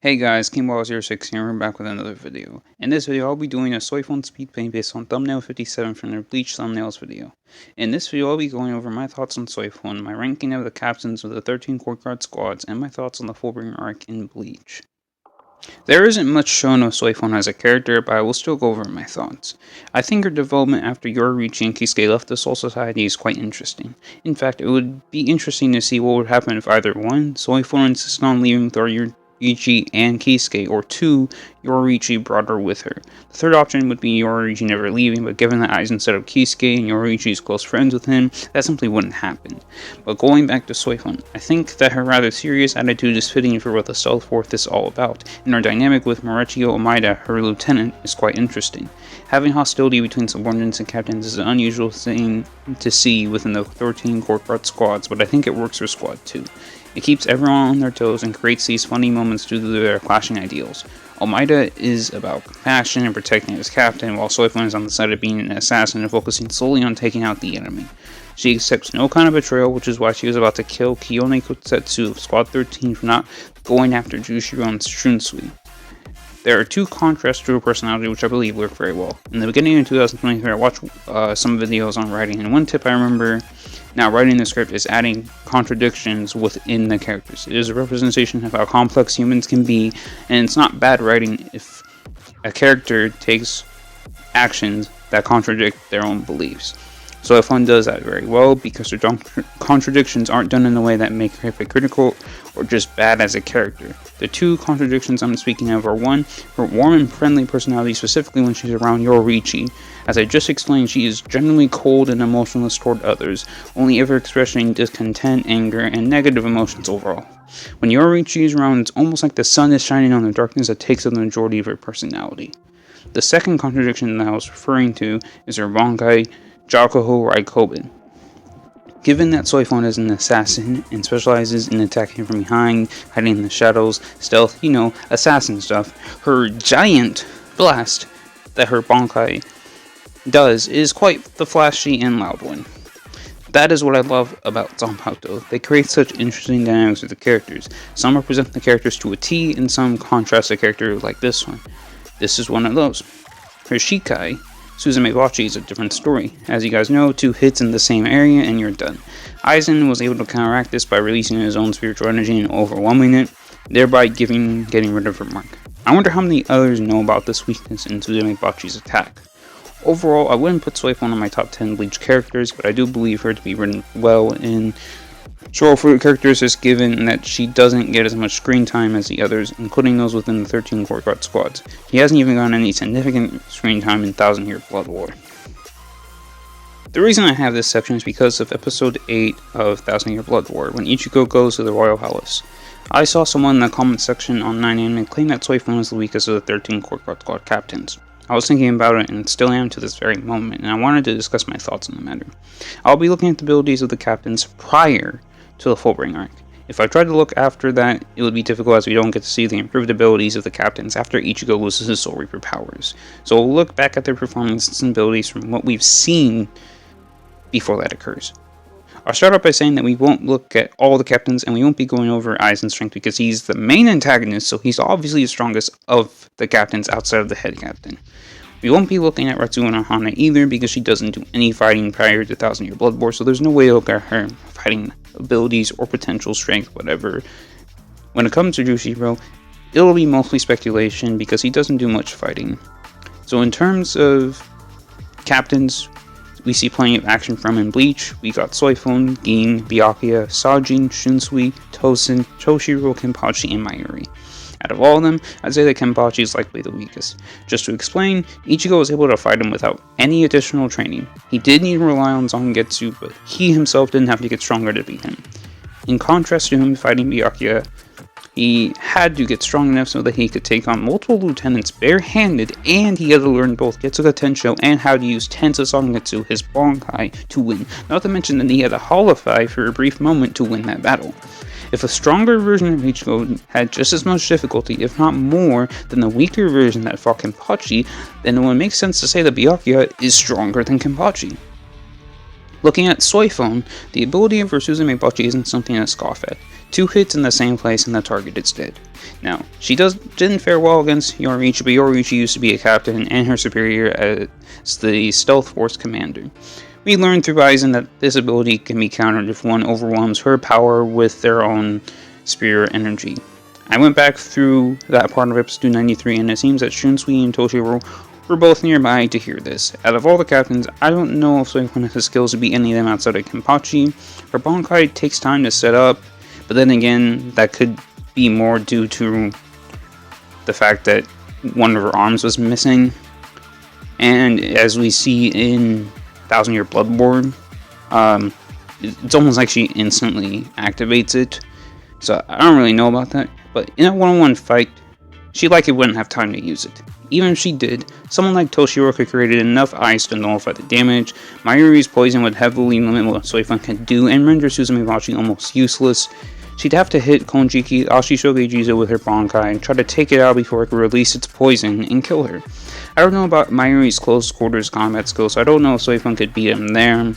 Hey guys, KingBall06 here, and we're back with another video. In this video, I'll be doing a Soifon speed paint based on thumbnail 57 from their Bleach thumbnails video. In this video, I'll be going over my thoughts on Soifon, my ranking of the captains of the 13 court guard squads, and my thoughts on the Fullbringer Arc in Bleach. There isn't much shown of Soifon as a character, but I will still go over my thoughts. I think her development after Yoruichi and Kisuke left the Soul Society is quite interesting. In fact, it would be interesting to see what would happen if either 1. Soifon insisted on leaving with Yoruichi and Kisuke, or 2. Yoruichi brought her with her. The third option would be Yoruichi never leaving, but given that Aizen set up Kisuke and Yoruichi is close friends with him, that simply wouldn't happen. But going back to Soifon, I think that her rather serious attitude is fitting for what the Stealth Fourth is all about, and her dynamic with Marechio Omaida, her lieutenant, is quite interesting. Having hostility between subordinates and captains is an unusual thing to see within the 13 court guard squads, but I think it works for Squad 2. It keeps everyone on their toes and creates these funny moments due to their clashing ideals. Omaida is about compassion and protecting his captain, while Soifon is on the side of being an assassin and focusing solely on taking out the enemy. She accepts no kind of betrayal, which is why she was about to kill Kiyone Kotetsu of Squad 13 for not going after Jushiro and Shunsui. There are two contrasts to her personality which I believe work very well. In the beginning of 2023, I watched some videos on writing, and one tip I remember now writing the script is adding contradictions within the characters. It is a representation of how complex humans can be, and it's not bad writing if a character takes actions that contradict their own beliefs. Soifon does that very well because her contradictions aren't done in a way that make her hypocritical or just bad as a character. The two contradictions I'm speaking of are 1, her warm and friendly personality, specifically when she's around Yoruichi. As I just explained, she is generally cold and emotionless toward others, only ever expressing discontent, anger, and negative emotions overall. When Yoruichi is around, it's almost like the sun is shining on the darkness that takes up the majority of her personality. The second contradiction that I was referring to is her Bankai Jakuho Raikobin. Given that Soifon is an assassin and specializes in attacking from behind, hiding in the shadows, stealth, assassin stuff, her giant blast that her Bankai does is quite the flashy and loud one. That is what I love about Zanpakuto. They create such interesting dynamics with the characters. Some represent the characters to a T, and some contrast a character like this one. This is one of those. Her Shikai, Suzume Bachi, is a different story. As you guys know, 2 hits in the same area and you're done. Aizen was able to counteract this by releasing his own spiritual energy and overwhelming it, thereby getting rid of her mark. I wonder how many others know about this weakness in Suzume Bachi's attack. Overall, I wouldn't put Soifon on my top 10 Bleach characters, but I do believe her to be written well in Soul Fruit characters, just given that she doesn't get as much screen time as the others, including those within the 13 court guard squads. She hasn't even gotten any significant screen time in 1000 Year Blood War. The reason I have this section is because of episode 8 of 1000 Year Blood War, when Ichigo goes to the Royal Palace. I saw someone in the comment section on 9am claim that Soifon was the weakest of the 13 court guard squad captains. I was thinking about it and still am to this very moment, and I wanted to discuss my thoughts on the matter. I'll be looking at the abilities of the captains prior to the Fullbringer Arc. If I tried to look after that, it would be difficult as we don't get to see the improved abilities of the captains after Ichigo loses his Soul Reaper powers. So we'll look back at their performances and abilities from what we've seen before that occurs. I'll start off by saying that we won't look at all the captains, and we won't be going over Aizen's strength because he's the main antagonist, so he's obviously the strongest of the captains outside of the head captain. We won't be looking at Ratsuo Hana either because she doesn't do any fighting prior to 1000 Year Blood War, so there's no way to look at her fighting abilities or potential strength, whatever. When it comes to Jushiro, it'll be mostly speculation because he doesn't do much fighting. So in terms of captains, we see plenty of action from in Bleach. We got Soifon, Gin, Byakuya, Sajin, Shunsui, Tosen, Toshiro, Kenpachi, and Mayuri. Out of all of them, I'd say that Kenpachi is likely the weakest. Just to explain, Ichigo was able to fight him without any additional training. He did need to rely on Zangetsu, but he himself didn't have to get stronger to beat him. In contrast to him fighting Byakuya, he had to get strong enough so that he could take on multiple lieutenants barehanded, and he had to learn both Getsuga Tensho and how to use Tensa Zangetsu, his Bankai, to win. Not to mention that he had to Holofy for a brief moment to win that battle. If a stronger version of Ichigo had just as much difficulty, if not more, than the weaker version that fought Kenpachi, then it would make sense to say that Byakuya is stronger than Kenpachi. Looking at Soifon, the ability for Suzume Bachi isn't something to scoff at. 2 hits in the same place and the target is dead. Now, she didn't fare well against Yoriichi, but Yoriichi used to be a captain and her superior as the Stealth Force commander. We learned through Aizen that this ability can be countered if one overwhelms her power with their own spirit energy. I went back through that part of episode 93 and it seems that Shunsui and Toshiro were both nearby to hear this. Out of all the captains, I don't know if Soifon has the skills to beat any of them outside of Kenpachi. Her Bankai takes time to set up, but then again, that could be more due to the fact that one of her arms was missing. And as we see in 1000 Year Bloodborne, it's almost like she instantly activates it. So I don't really know about that, but in a one-on-one fight, she likely wouldn't have time to use it. Even if she did, someone like Toshiro could create enough ice to nullify the damage. Mayuri's poison would heavily limit what Soifon can do and render Suzume Bachi almost useless. She'd have to hit Konjiki Ashishoge Jizo with her Bankai and try to take it out before it could release its poison and kill her. I don't know about Mayuri's close quarters combat skills, so I don't know if Soifon could beat him there.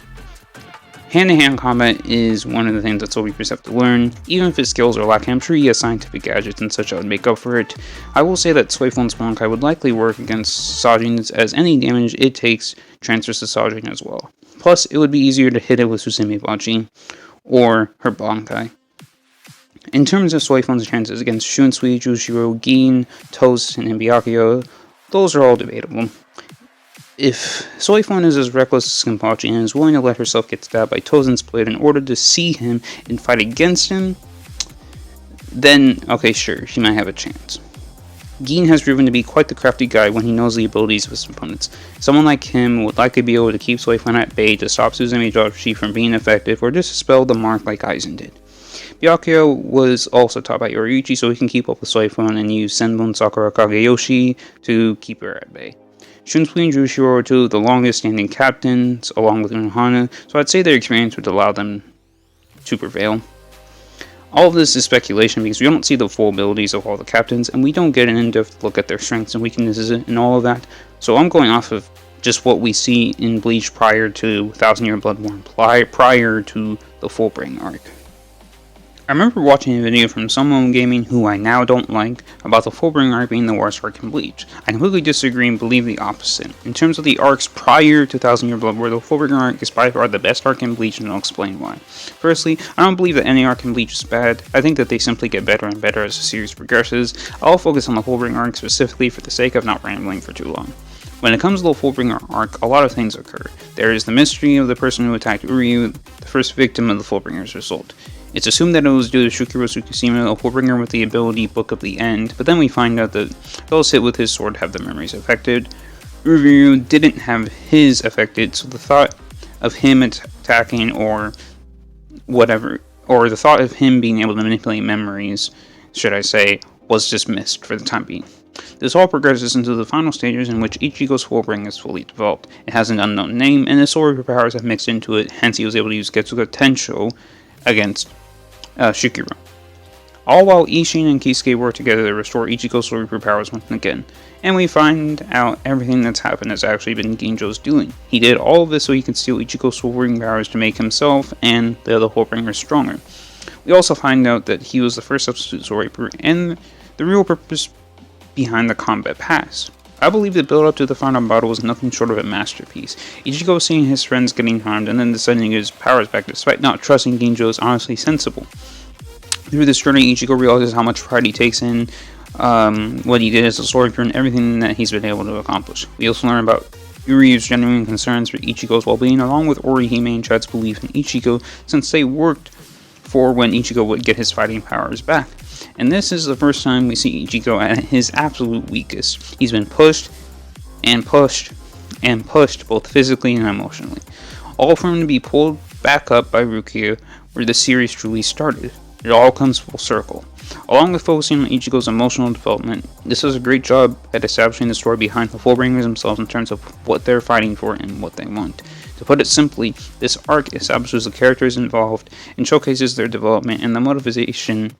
Hand-to-hand combat is one of the things that Soul Reapers have to learn. Even if his skills are lacking, I'm sure he has scientific gadgets and such that would make up for it. I will say that Soifon's Bankai would likely work against Sajin's, as any damage it takes transfers to Sajin as well. Plus, it would be easier to hit it with Suzume Bachi or her Bankai. In terms of Soifon's chances against Shunsui, Jushiro, Gin, Toast, and Byakuya, those are all debatable. If Soifon is as reckless as Kenpachi and is willing to let herself get stabbed by Tozen's blade in order to see him and fight against him, then, okay, sure, she might have a chance. Gin has proven to be quite the crafty guy when he knows the abilities of his opponents. Someone like him would likely be able to keep Soifon at bay to stop Suzume Bachi from being effective or just dispel the mark like Aizen did. Byakuya was also taught by Yoriichi so he can keep up with Soifon and use Senbon Sakura Kageyoshi to keep her at bay. Shunsui and Jushiro are two of the longest standing captains, along with Unohana, so I'd say their experience would allow them to prevail. All of this is speculation because we don't see the full abilities of all the captains, and we don't get an in-depth look at their strengths and weaknesses and all of that, so I'm going off of just what we see in Bleach prior to 1000 Year Bloodborne, prior to the Fullbringer Arc. I remember watching a video from Someone Gaming, who I now don't like, about the Fullbringer Arc being the worst arc in Bleach. I completely disagree and believe the opposite. In terms of the arcs prior to 1000 Year Bloodborne, the Fullbringer Arc is by far the best arc in Bleach, and I'll explain why. Firstly, I don't believe that any arc in Bleach is bad. I think that they simply get better and better as the series progresses. I'll focus on the Fullbringer Arc specifically for the sake of not rambling for too long. When it comes to the Fullbringer Arc, a lot of things occur. There is the mystery of the person who attacked Uryu, the first victim of the Fullbringer's assault. It's assumed that it was due to Shukiro Tsukushima, a Fullbringer with the ability Book of the End, but then we find out that those hit with his sword have their memories affected. Uryu didn't have his affected, so the thought of him attacking or whatever, or the thought of him being able to manipulate memories, should I say, was dismissed for the time being. This all progresses into the final stages in which Ichigo's Fullbringer is fully developed. It has an unknown name, and his Soul Reaper powers have mixed into it, hence he was able to use Getsuga Tensho against Shukiro. All while Ishin and Kisuke work together to restore Ichigo's Soul Reaper powers once again, and we find out everything that's happened has actually been Ginjo's doing. He did all of this so he could steal Ichigo's Soul Reaper powers to make himself and the other Fullbringers stronger. We also find out that he was the first substitute Soul Reaper and the real purpose behind the combat pass. I believe the build up to the final battle was nothing short of a masterpiece. Ichigo seeing his friends getting harmed and then deciding to get his powers back despite not trusting Ginjo is honestly sensible. Through this journey, Ichigo realizes how much pride he takes in what he did as a Soul Reaper and everything that he's been able to accomplish. We also learn about Uryu's genuine concerns for Ichigo's well-being, along with Orihime and Chad's belief in Ichigo, since they worked for when Ichigo would get his fighting powers back. And this is the first time we see Ichigo at his absolute weakest. He's been pushed and pushed and pushed both physically and emotionally, all for him to be pulled back up by Rukia, where the series truly started. It all comes full circle. Along with focusing on Ichigo's emotional development, this does a great job at establishing the story behind the Fullbringers themselves in terms of what they're fighting for and what they want. To put it simply, this arc establishes the characters involved and showcases their development and the motivation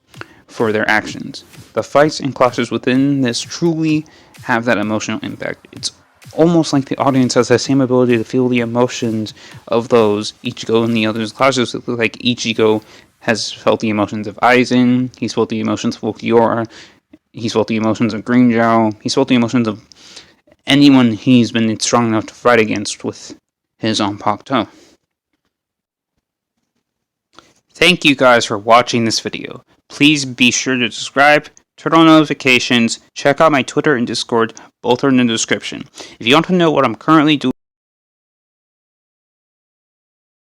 for their actions. The fights and clashes within this truly have that emotional impact. It's almost like the audience has the same ability to feel the emotions of those Ichigo in the other's classes. Like Ichigo has felt the emotions of Aizen, he's felt the emotions of Ulquiorra, he's felt the emotions of Greenjow, he's felt the emotions of anyone he's been strong enough to fight against with his Zanpakuto. Thank you guys for watching this video. Please be sure to subscribe, turn on notifications, check out my Twitter and Discord, both are in the description. If you want to know what I'm currently doing,